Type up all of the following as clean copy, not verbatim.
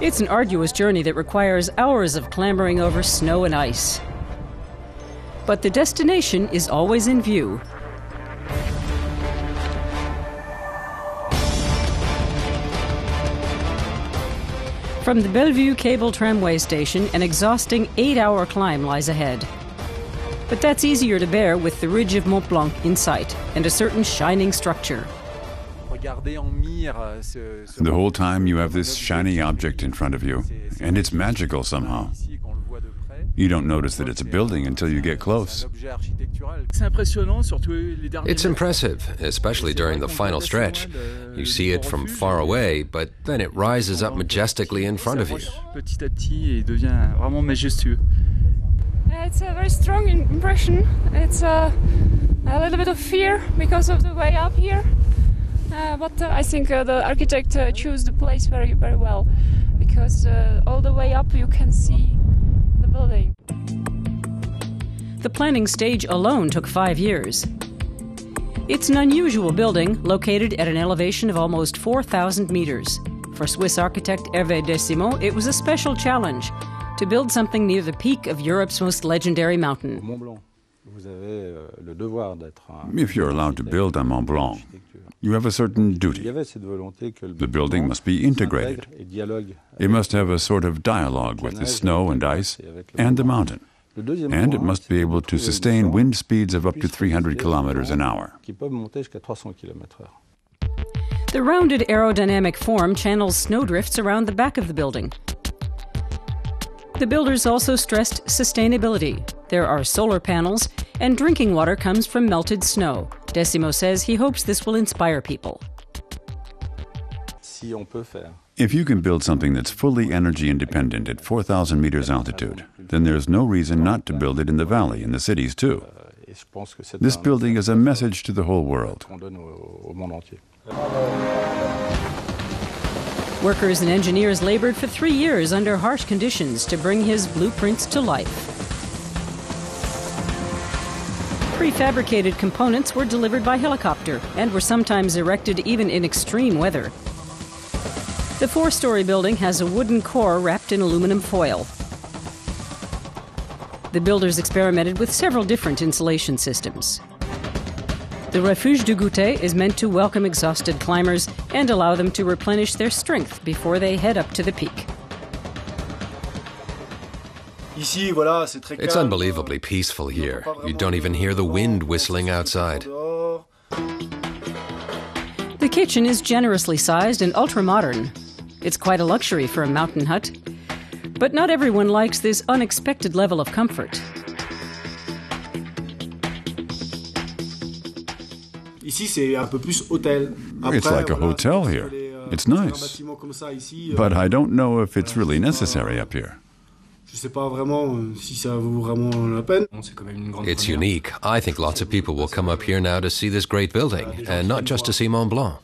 It's an arduous journey that requires hours of clambering over snow and ice. But the destination is always in view. From the Bellevue Cable Tramway Station, an exhausting 8-hour climb lies ahead. But that's easier to bear with the ridge of Mont Blanc in sight and a certain shining structure. The whole time you have this shiny object in front of you, and it's magical somehow. You don't notice that it's a building until you get close. It's impressive, especially during the final stretch. You see it from far away, but then it rises up majestically in front of you. It's a very strong impression. It's a little bit of fear because of the way up here. But I think the architect chose the place very, very well, because all the way up you can see the building. The planning stage alone took 5 years. It's an unusual building located at an elevation of almost 4,000 meters. For Swiss architect Hervé Desimot, it was a special challenge to build something near the peak of Europe's most legendary mountain. If you're allowed to build on Mont Blanc, you have a certain duty. The building must be integrated. It must have a sort of dialogue with the snow and ice and the mountain. And it must be able to sustain wind speeds of up to 300 kilometers an hour. The rounded aerodynamic form channels snowdrifts around the back of the building. The builders also stressed sustainability. There are solar panels, and drinking water comes from melted snow. Desimot says he hopes this will inspire people. If you can build something that's fully energy independent at 4,000 meters altitude, then there's no reason not to build it in the valley, in the cities too. This building is a message to the whole world. Workers and engineers labored for 3 years under harsh conditions to bring his blueprints to life. Prefabricated components were delivered by helicopter and were sometimes erected even in extreme weather. The 4-story building has a wooden core wrapped in aluminum foil. The builders experimented with several different insulation systems. The Refuge du Goûter is meant to welcome exhausted climbers and allow them to replenish their strength before they head up to the peak. It's unbelievably peaceful here. You don't even hear the wind whistling outside. The kitchen is generously sized and ultra-modern. It's quite a luxury for a mountain hut. But not everyone likes this unexpected level of comfort. It's like a hotel here. It's nice. But I don't know if it's really necessary up here. It's unique. I think lots of people will come up here now to see this great building, and not just to see Mont Blanc.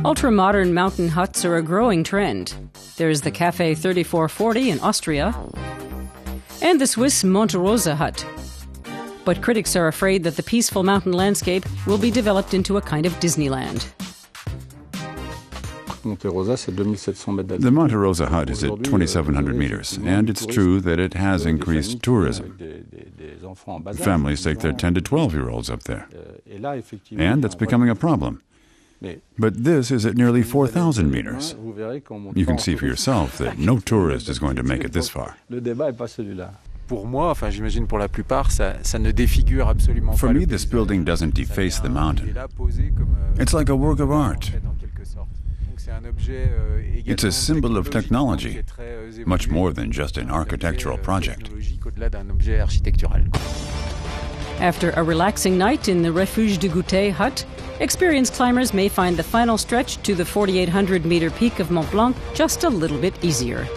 Ultra-modern mountain huts are a growing trend. There's the Café 3440 in Austria, and the Swiss Monte Rosa hut. But critics are afraid that the peaceful mountain landscape will be developed into a kind of Disneyland. The Monte Rosa hut is at 2,700 meters, and it's true that it has increased tourism. Families take their 10 to 12-year-olds up there, and that's becoming a problem. But this is at nearly 4,000 meters. You can see for yourself that no tourist is going to make it this far. For me, this building doesn't deface the mountain. It's like a work of art. It's a symbol of technology, much more than just an architectural project. After a relaxing night in the Refuge du Goûter hut, experienced climbers may find the final stretch to the 4,800-meter peak of Mont Blanc just a little bit easier.